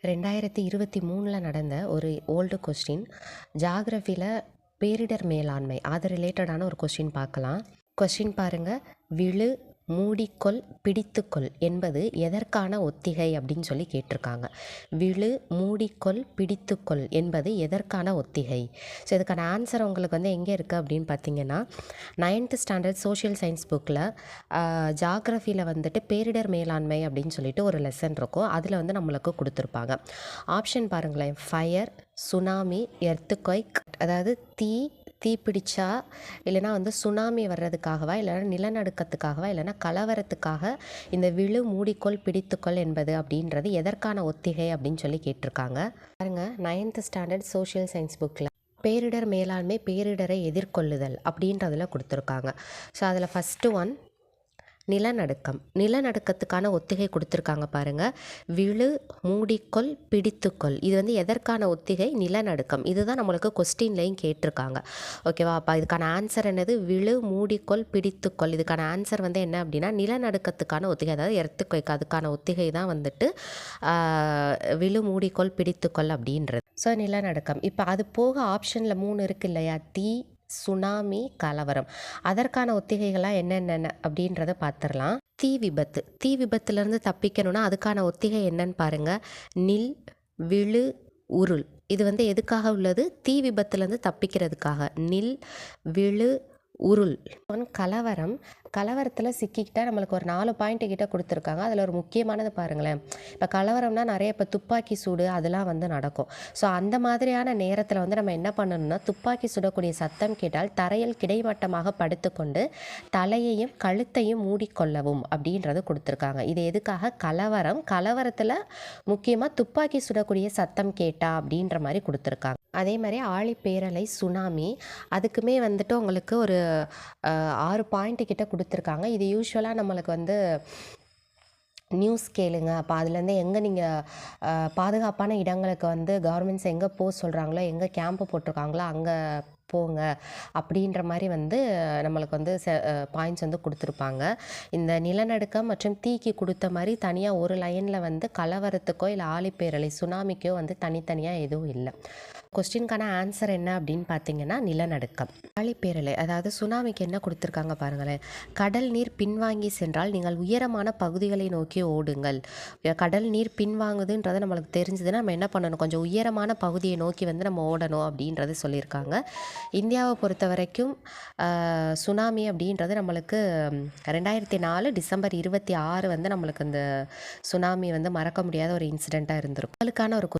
2023 நடந்த ஒரு old question. ஜாகிரஃபியில் பேரிடர் மேலாண்மை அது ரிலேட்டடான ஒரு கொஸ்டின் பார்க்கலாம். கொஸ்டின் பாருங்கள். விழு, மூடிக்கொள், பிடித்துக்கொள் என்பது எதற்கான ஒத்திகை அப்படின்னு சொல்லி கேட்டிருக்காங்க. விழு, மூடிக்கொள், பிடித்துக்கொள் என்பது எதற்கான ஒத்திகை? ஸோ இதுக்கான ஆன்சர் உங்களுக்கு வந்து எங்கே இருக்குது அப்படின்னு பார்த்தீங்கன்னா, 9th ஸ்டாண்டர்ட் சோஷியல் சயின்ஸ் புக்கில் ஜாகிரஃபியில் வந்துட்டு பேரிடர் மேலாண்மை அப்படின்னு சொல்லிட்டு ஒரு லெசன் இருக்கும். அதில் வந்து நம்மளுக்கு கொடுத்துருப்பாங்க. ஆப்ஷன் பாருங்களேன். ஃபயர், சுனாமி, எர்த்குவைக், அதாவது தீ பிடிச்சா, இல்லைனா வந்து சுனாமி வர்றதுக்காகவா, இல்லைனா நிலநடுக்கத்துக்காகவா, இல்லைனா கலவரத்துக்காக இந்த விழு, மூடிக்கொள், பிடித்துக்கொள் என்பது அப்படின்றது எதற்கான ஒத்திகை அப்படின்னு சொல்லி கேட்டிருக்காங்க. பாருங்க, 9th ஸ்டாண்டர்ட் சோஷியல் சயின்ஸ் புக்கில் பேரிடர் மேலாண்மை, பேரிடரை எதிர்கொள்ளுதல் அப்படின்றதில் கொடுத்துருக்காங்க. ஸோ அதில் ஃபஸ்ட்டு ஒன் நிலநடுக்கம். நிலநடுக்கத்துக்கான ஒத்திகை கொடுத்துருக்காங்க பாருங்கள். விழு, மூடிக்கொள், பிடித்துக்கொள். இது வந்து எதற்கான ஒத்திகை? நிலநடுக்கம். இதுதான் நம்மளுக்கு கொஸ்டின்லையும் கேட்டிருக்காங்க. ஓகேவா? அப்போ இதுக்கான ஆன்சர் என்னது? விழு, மூடிக்கொள், பிடித்துக்கொள். இதுக்கான ஆன்சர் வந்து என்ன அப்படின்னா நிலநடுக்கத்துக்கான ஒத்திகை, அதாவது எர்த்குவைக், அதுக்கான ஒத்திகை தான் வந்துட்டு விழு, மூடிக்கொள், பிடித்துக்கொள் அப்படின்றது. ஸோ நிலநடுக்கம். இப்போ அது போக ஆப்ஷனில் 3 இருக்கு இல்லையா? தீ, சுனாமி, கலவரம். அதற்கான ஒத்திகைகள்லாம் என்னென்ன அப்படின்றத பார்த்துடலாம். தீ விபத்து. தீ விபத்துலேருந்து தப்பிக்கணும்னா அதுக்கான ஒத்திகை என்னன்னு பாருங்கள். நில், விழு, உருள். இது வந்து எதுக்காக உள்ளது? தீ விபத்துலேருந்து தப்பிக்கிறதுக்காக. நில், விழு, உருள். கலவரம். கலவரத்தில் சிக்கிக்கிட்டால் நம்மளுக்கு ஒரு 4 பாயிண்ட் கிட்ட கொடுத்துருக்காங்க. அதில் ஒரு முக்கியமானது பாருங்களேன். இப்போ கலவரம்னா நிறைய இப்போ துப்பாக்கி சூடு அதெல்லாம் வந்து நடக்கும். ஸோ அந்த மாதிரியான நேரத்தில் வந்து நம்ம என்ன பண்ணணும்னா, துப்பாக்கி சுடக்கூடிய சத்தம் கேட்டால் தரையில் கிடைமட்டமாக படுத்துக்கொண்டு தலையையும் கழுத்தையும் மூடிக்கொள்ளவும் அப்படின்றது கொடுத்துருக்காங்க. இது எதுக்காக? கலவரம். கலவரத்தில் முக்கியமாக துப்பாக்கி சுடக்கூடிய சத்தம் கேட்டா அப்படின்ற மாதிரி கொடுத்துருக்காங்க. அதே மாதிரி ஆழிப்பேரலை, சுனாமி, அதுக்குமே வந்துட்டு உங்களுக்கு ஒரு 6 பாயிண்ட் கிட்ட கொடுத்துருக்காங்க. இது யூஸ்வலாக நம்மளுக்கு வந்து நியூஸ் கேளுங்க. அப்போ அதுலேருந்து எங்கே நீங்கள் பாதுகாப்பான இடங்களுக்கு வந்து கவர்மெண்ட்ஸ் எங்கே போக சொல்கிறாங்களோ, எங்கே கேம்ப்பு போட்டிருக்காங்களோ அங்கே போங்க அப்படின்ற மாதிரி வந்து நம்மளுக்கு வந்து பாயிண்ட்ஸ் வந்து கொடுத்துருப்பாங்க. இந்த நிலநடுக்கம் மற்றும் தீக்கு கொடுத்த மாதிரி தனியாக ஒரு லைனில் வந்து கலவரத்துக்கோ இல்லை ஆழிப்பேரலை, சுனாமிக்கோ வந்து தனித்தனியாக எதுவும் இல்லை. கொஸ்டினுக்கான ஆன்சர் என்ன அப்படின்னு பார்த்தீங்கன்னா நிலநடுக்கம். ஆழிப்பேரலை, அதாவது சுனாமிக்கு என்ன கொடுத்துருக்காங்க பாருங்களேன். கடல் நீர் பின்வாங்கி சென்றால் நீங்கள் உயரமான பகுதிகளை நோக்கி ஓடுங்கள். கடல் நீர் பின்வாங்குதுன்றது நம்மளுக்கு தெரிஞ்சதுன்னா நம்ம என்ன பண்ணணும்? கொஞ்சம் உயரமான பகுதியை நோக்கி வந்து நம்ம ஓடணும் அப்படின்றது சொல்லியிருக்காங்க. இந்தியாவை பொறுத்த வரைக்கும் சுனாமி அப்படின்றது நம்மளுக்கு 2004 டிசம்பர் 26 வந்து நம்மளுக்கு இந்த சுனாமி வந்து மறக்க முடியாத ஒரு இன்சிடெண்ட்டாக இருந்திருக்கும். அதுக்கான ஒரு